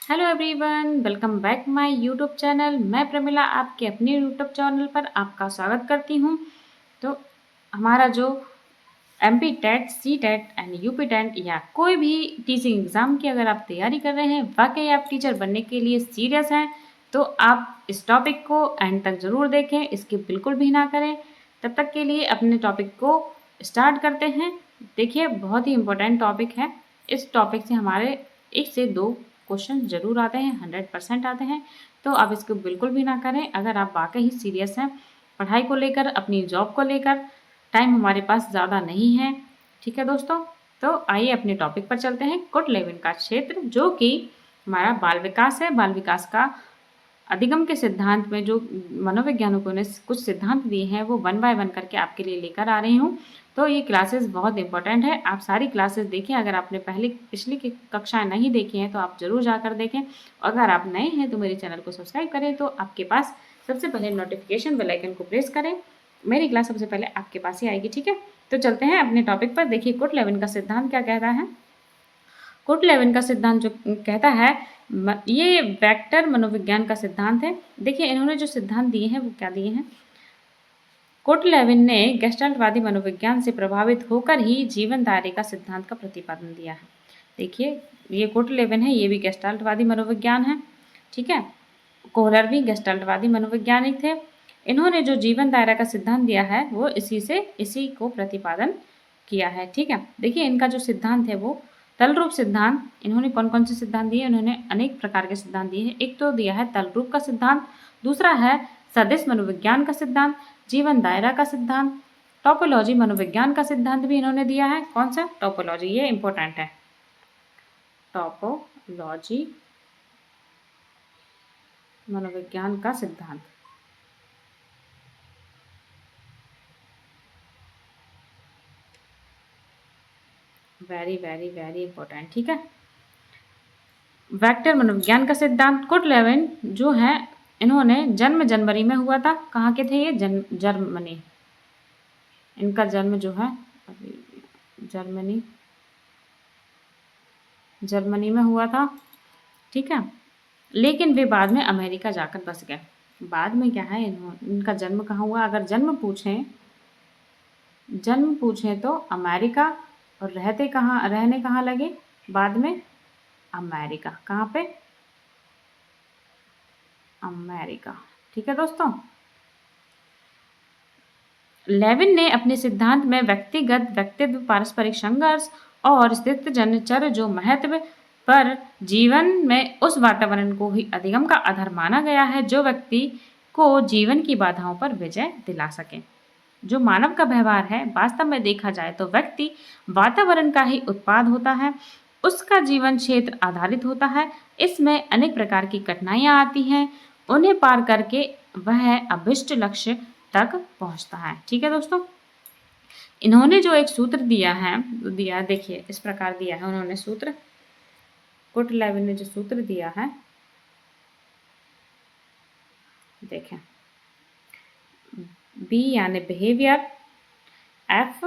Hello everyone, welcome back my YouTube channel. मैं प्रमिला आपके अपने यूट्यूब चैनल पर आपका स्वागत करती हूँ। तो हमारा जो MP TET, C TET and UP TET या कोई भी टीचिंग एग्ज़ाम की अगर आप तैयारी कर रहे हैं, वाकई आप टीचर बनने के लिए सीरियस हैं, तो आप इस टॉपिक को एंड तक ज़रूर देखें, स्किप बिल्कुल भी ना करें। तब तक के लिए अपने टॉपिक को स्टार्ट करते हैं। देखिए, बहुत ही इम्पोर्टेंट टॉपिक है। इस टॉपिक से हमारे 1 से 2 क्वेश्चन ज़रूर आते हैं, 100% आते हैं। तो आप इसको बिल्कुल भी ना करें। अगर आप वाकई ही सीरियस हैं पढ़ाई को लेकर, अपनी जॉब को लेकर, टाइम हमारे पास ज़्यादा नहीं है, ठीक है दोस्तों। तो आइए अपने टॉपिक पर चलते हैं। कुट लेविन का क्षेत्र, जो कि हमारा बाल विकास है। बाल विकास का अधिगम के सिद्धांत में जो मनोवैज्ञानिकों ने कुछ सिद्धांत दिए हैं, वो 1 बाय 1 करके आपके लिए लेकर आ रही हूँ। तो ये क्लासेस बहुत इंपॉर्टेंट है, आप सारी क्लासेस देखें। अगर आपने पिछली की कक्षाएं नहीं देखी हैं तो आप ज़रूर जाकर देखें। अगर आप नए हैं तो मेरे चैनल को सब्सक्राइब करें। तो आपके पास सबसे पहले नोटिफिकेशन बेल आइकन को प्रेस करें, मेरी क्लास सबसे पहले आपके पास ही आएगी, ठीक है। तो चलते हैं अपने टॉपिक पर। देखिए, कुट लेविन का सिद्धांत क्या कहता है। कुट लेविन का सिद्धांत जो कहता है, ये वेक्टर मनोविज्ञान का सिद्धांत है। देखिए, इन्होंने जो सिद्धांत दिए हैं वो क्या दिए हैं। कुट लेविन ने गेस्टाल्टवादी मनोविज्ञान से प्रभावित होकर ही जीवन दायरे का सिद्धांत का प्रतिपादन दिया है। देखिए, ये कुट लेविन है, ये भी गेस्टाल्टवादी मनोविज्ञान है, ठीक है। कोहलर भी गेस्टाल्टवादी मनोवैज्ञानिक थे। इन्होंने जो जीवन दायरा का सिद्धांत दिया है वो इसी को प्रतिपादन किया है, ठीक है। देखिए, इनका जो सिद्धांत है वो तल रूप सिद्धांत। इन्होंने कौन कौन से सिद्धांत दिए, इन्होंने अनेक प्रकार के सिद्धांत दिए हैं। एक तो दिया है तल रूप का सिद्धांत, दूसरा है सदिश मनोविज्ञान का सिद्धांत, जीवन दायरा का सिद्धांत, टोपोलॉजी मनोविज्ञान का सिद्धांत भी इन्होंने दिया है। कौन सा? टोपोलॉजी, ये इंपॉर्टेंट है। टोपोलॉजी मनोविज्ञान का सिद्धांत, वेरी वेरी वेरी इंपॉर्टेंट, ठीक है। वेक्टर मनोविज्ञान का सिद्धांत, कुट लेविन जो है, इन्होंने जन्म जनवरी में हुआ था। कहाँ के थे ये? जर्मनी। इनका जन्म जो है जर्मनी में हुआ था, ठीक है। लेकिन वे बाद में अमेरिका जाकर बस गए। बाद में क्या है, इनका जन्म कहाँ हुआ? अगर जन्म पूछें तो अमेरिका, और रहने कहाँ लगे बाद में? अमेरिका। कहाँ पे? अमेरिका, ठीक है दोस्तों। लेविन ने अपने सिद्धांत में व्यक्तिगत व्यक्तित्व, पारस्परिक संघर्ष और स्थितिजन्य चर जो महत्व पर जीवन में उस वातावरण को ही अधिगम का आधार माना गया है जो व्यक्ति को जीवन की बाधाओं पर विजय दिला सके। जो मानव का व्यवहार है, वास्तव में देखा जाए तो व्यक्ति वातावरण का ही उत्पाद होता है, उसका जीवन क्षेत्र आधारित होता है। इसमें अनेक प्रकार की कठिनाइयां आती हैं, उन्हें पार करके वह अभिष्ट लक्ष्य तक पहुंचता है, ठीक है दोस्तों। इन्होंने जो एक सूत्र दिया, देखिए इस प्रकार दिया है उन्होंने सूत्र। कुट लेविन ने जो सूत्र दिया है, देखें, बी यानी बिहेवियर, एफ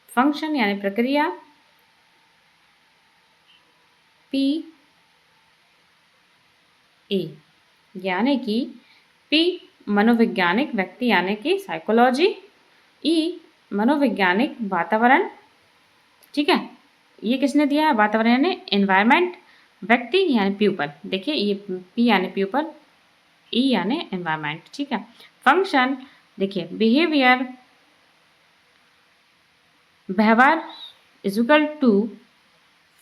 फंक्शन यानी प्रक्रिया, पी ए यानी कि पी मनोवैज्ञानिक व्यक्ति यानी कि साइकोलॉजी, ई मनोवैज्ञानिक वातावरण, ठीक है। ये किसने दिया है? वातावरण यानी एनवायरनमेंट, व्यक्ति यानी प्यूपल। देखिए, ये पी यानी प्यूपल, ई यानी एनवायरनमेंट, ठीक है। फंक्शन, देखिए बिहेवियर, व्यवहार इज इक्वल टू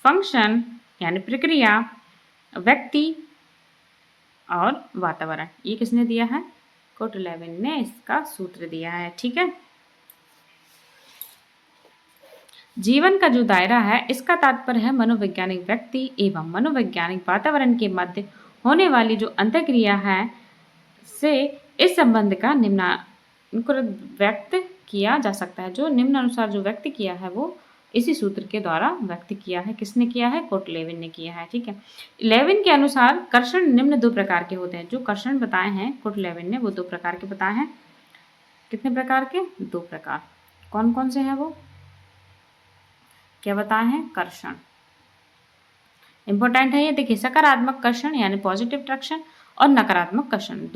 फंक्शन यानी प्रक्रिया, व्यक्ति और वातावरण। ये किसने दिया है? कुट लेविन ने इसका सूत्र दिया है, ठीक है। जीवन का जो दायरा है, इसका तात्पर्य है मनोवैज्ञानिक व्यक्ति एवं मनोवैज्ञानिक वातावरण के मध्य होने वाली जो अंतःक्रिया है से इस संबंध का व्यक्त किया जा सकता है। जो निम्नानुसार जो व्यक्त किया है वो इसी सूत्र के द्वारा व्यक्त किया है। किसने किया है? कुट लेविन ने किया है, ठीक है। लेविन के अनुसार कर्षण निम्न 2 प्रकार के होते हैं। जो कर्षण बताए हैं कुट लेविन ने, वो 2 प्रकार के बताए हैं। कितने प्रकार के? 2 प्रकार। कौन कौन से हैं वो? क्या बताए हैं? कर्षण। इंपॉर्टेंट है ये। देखिए सकारात्मक कर्षण यानी पॉजिटिव अट्रैक्शन और नकारात्मक कर्षण,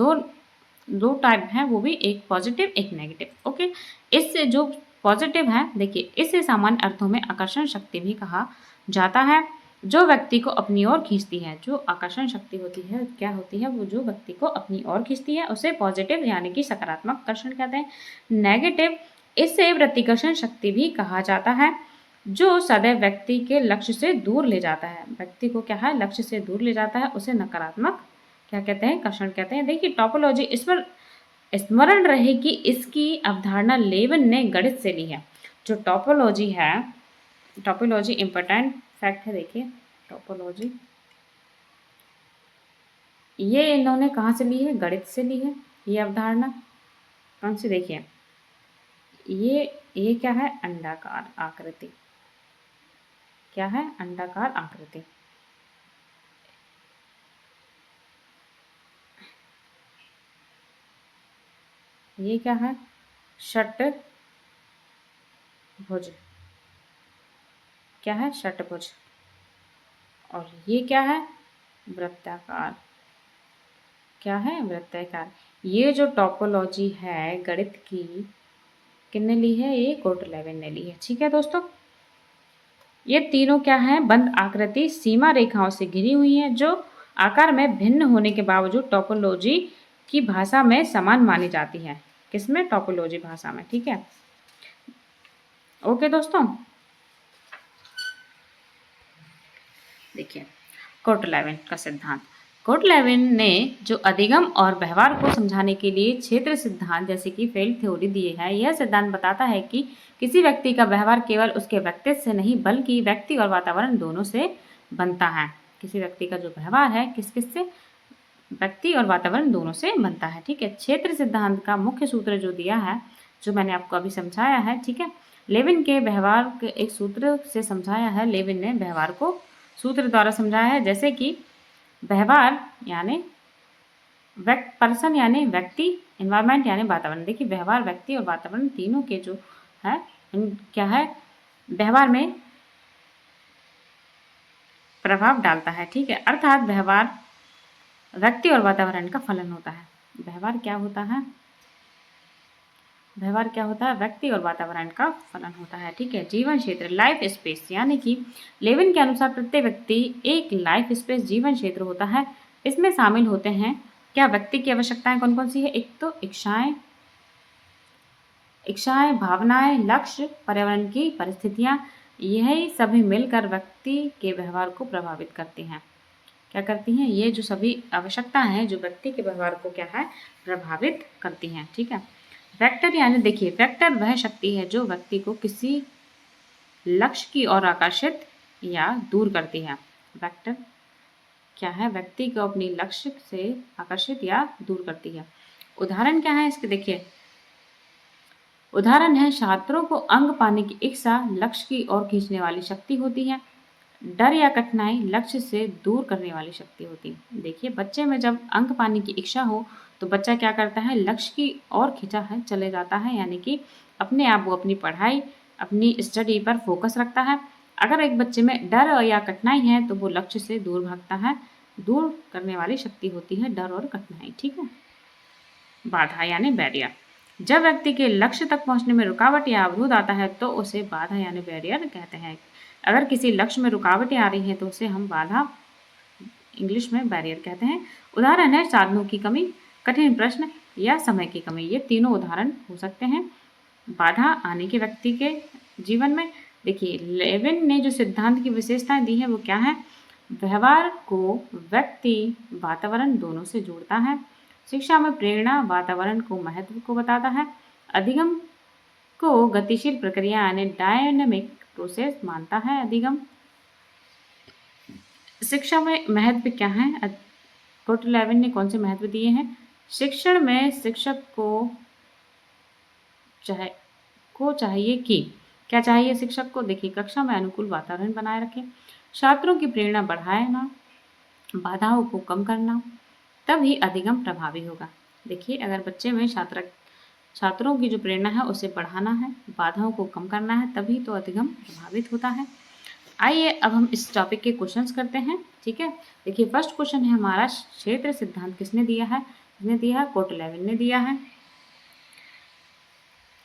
दो टाइप हैं, वो भी एक पॉजिटिव एक नेगेटिव। ओके, इससे जो पॉजिटिव है, देखिए इसे सामान्य अर्थों में आकर्षण शक्ति भी कहा जाता है, जो व्यक्ति को अपनी ओर खींचती है। जो आकर्षण शक्ति होती है क्या होती है, वो जो व्यक्ति को अपनी ओर खींचती है उसे पॉजिटिव यानी कि सकारात्मक आकर्षण कहते हैं। नेगेटिव, इससे प्रतिकर्षण शक्ति भी कहा जाता है, जो सदैव व्यक्ति के लक्ष्य से दूर ले जाता है। व्यक्ति को क्या है, लक्ष्य से दूर ले जाता है, उसे नकारात्मक क्या कहते हैं, कर्षण कहते हैं। देखिए टोपोलॉजी, इस पर स्मरण रहे कि इसकी अवधारणा लेविन ने गणित से ली है। जो टोपोलॉजी है, टोपोलॉजी इंपॉर्टेंट फैक्ट है। देखिए टोपोलॉजी ये इन्होंने कहाँ से ली है, गणित से ली है। ये अवधारणा कौन सी, देखिए ये क्या है, अंडाकार आकृति। क्या है, अंडाकार आकृति। ये क्या है, षटभुज। क्या है, षटभुज। और ये क्या है, वृत्ताकार। क्या है, वृत्ताकार। ये जो टोपोलॉजी है गणित की, किसने ली है, ये कोटलेविन ने ली है। ठीक है दोस्तों, ये तीनों क्या है, बंद आकृति सीमा रेखाओं से घिरी हुई हैं, जो आकार में भिन्न होने के बावजूद टोपोलॉजी की भाषा में समान मानी जाती है। किसमें, टोपोलॉजी भाषा में। ठीक है, ओके दोस्तों। देखिए कोटलेविन का सिद्धांत। कोटलेविन ने जो अधिगम और व्यवहार को समझाने के लिए क्षेत्र सिद्धांत जैसे कि फील्ड थ्योरी दिए है, यह सिद्धांत बताता है कि किसी व्यक्ति का व्यवहार केवल उसके व्यक्तित्व से नहीं बल्कि व्यक्ति और वातावरण दोनों से बनता है। किसी व्यक्ति का जो व्यवहार है किस किस से, व्यक्ति और वातावरण दोनों से बनता है। ठीक है, क्षेत्र सिद्धांत का मुख्य सूत्र जो दिया है, जो मैंने आपको अभी समझाया है, ठीक है, लेविन के व्यवहार के एक सूत्र से समझाया है। लेविन ने व्यवहार को सूत्र द्वारा समझाया है, जैसे कि व्यवहार यानी पर्सन यानी व्यक्ति, एनवायरनमेंट यानी वातावरण। देखिए व्यवहार, व्यक्ति और वातावरण तीनों के जो है क्या है, व्यवहार में प्रभाव डालता है। ठीक है, अर्थात व्यवहार व्यक्ति और वातावरण का फलन होता है। व्यवहार क्या होता है, व्यवहार क्या होता है, व्यक्ति और वातावरण का फलन होता है। ठीक है, जीवन क्षेत्र, लाइफ स्पेस, यानी कि लेविन के अनुसार प्रत्येक व्यक्ति एक लाइफ स्पेस जीवन क्षेत्र होता है। इसमें शामिल होते हैं क्या, व्यक्ति की आवश्यकताएं कौन कौन सी है, एक तो इच्छाएं, भावनाएं, लक्ष्य, पर्यावरण की परिस्थितियां, यही सभी मिलकर व्यक्ति के व्यवहार को प्रभावित करती हैं। क्या करती हैं, ये जो सभी आवश्यकताएं हैं जो व्यक्ति के व्यवहार को क्या है, प्रभावित करती हैं। ठीक है, वेक्टर यानी देखिए वेक्टर वह शक्ति है जो व्यक्ति को किसी लक्ष्य की ओर आकर्षित या दूर करती है। वेक्टर क्या है, व्यक्ति को अपनी लक्ष्य से आकर्षित या दूर करती है। उदाहरण क्या है इसके, देखिए उदाहरण है, छात्रों को अंक पाने की इच्छा लक्ष्य की ओर खींचने वाली शक्ति होती है। डर या कठिनाई लक्ष्य से दूर करने वाली शक्ति होती है। देखिए बच्चे में जब अंक पाने की इच्छा हो तो बच्चा क्या करता है, लक्ष्य की ओर खींचा है चले जाता है, यानी कि अपने आप वो अपनी पढ़ाई, अपनी स्टडी पर फोकस रखता है। अगर एक बच्चे में डर या कठिनाई है तो वो लक्ष्य से दूर भागता है। दूर करने वाली शक्ति होती है डर और कठिनाई। ठीक है, बाधा यानी बैरियर, जब व्यक्ति के लक्ष्य तक पहुंचने में रुकावट या अवरोध आता है तो उसे बाधा यानी बैरियर कहते हैं। अगर किसी लक्ष्य में रुकावटें आ रही हैं तो उसे हम बाधा, इंग्लिश में बैरियर कहते हैं। उदाहरण है, साधनों की कमी, कठिन प्रश्न या समय की कमी। ये तीनों उदाहरण हो सकते हैं बाधा आने के व्यक्ति के जीवन में। देखिए लेविन ने जो सिद्धांत की विशेषताएं दी है वो क्या है, व्यवहार को व्यक्ति वातावरण दोनों से जोड़ता है। शिक्षा में प्रेरणा वातावरण को महत्व को बताता है। अधिगम को गतिशील प्रक्रिया यानी डायनेमिक प्रोसेस मानता है। अधिगम, शिक्षा में महत्व क्या है, कोटलेविन ने कौन से महत्व दिए हैं, शिक्षण में शिक्षक को चाहिए कि क्या चाहिए शिक्षक को, देखिए कक्षा में अनुकूल वातावरण बनाए रखें, छात्रों की प्रेरणा बढ़ाना, बाधाओं को कम करना, तभी अधिगम प्रभावी होगा। देखिए अगर बच्चे में छात्रों की जो प्रेरणा है उसे बढ़ाना है, बाधाओं को कम करना है, तभी तो अधिगम प्रभावित होता है। आइए अब हम इस टॉपिक के क्वेश्चंस करते हैं। ठीक है, देखिए फर्स्ट क्वेश्चन है हमारा, क्षेत्र सिद्धांत किसने दिया है? किसने दिया है? कोटलेविन ने दिया है।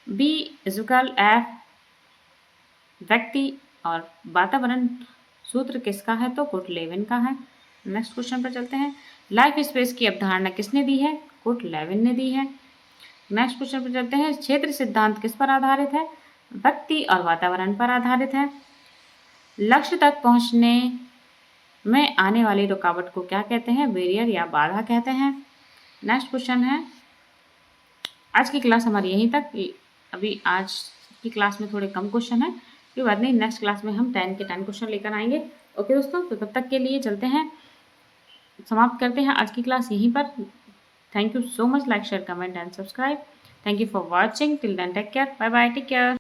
बी इजकल एफ व्यक्ति और वातावरण सूत्र किसका है? तो कोटलेविन का है। नेक्स्ट क्वेश्चन पर चलते हैं, लाइफ स्पेस की अवधारणा किसने दी है? कोटलेविन ने दी है। नेक्स्ट क्वेश्चन पर चलते हैं, क्षेत्र सिद्धांत किस पर आधारित है? व्यक्ति और वातावरण पर आधारित है। लक्ष्य तक पहुंचने में आने वाली रुकावट को क्या कहते हैं? बैरियर या बाधा कहते हैं। नेक्स्ट क्वेश्चन है, आज की क्लास हमारी यहीं तक। अभी आज की क्लास में थोड़े कम क्वेश्चन है, कोई बात नहीं, नेक्स्ट क्लास में हम 10 के 10 क्वेश्चन लेकर आएंगे। ओके दोस्तों, तो तब तक के लिए चलते हैं, समाप्त करते हैं आज की क्लास यहीं पर। Thank you so much, like share comment and subscribe. Thank you for watching, till then take care, bye bye, take care.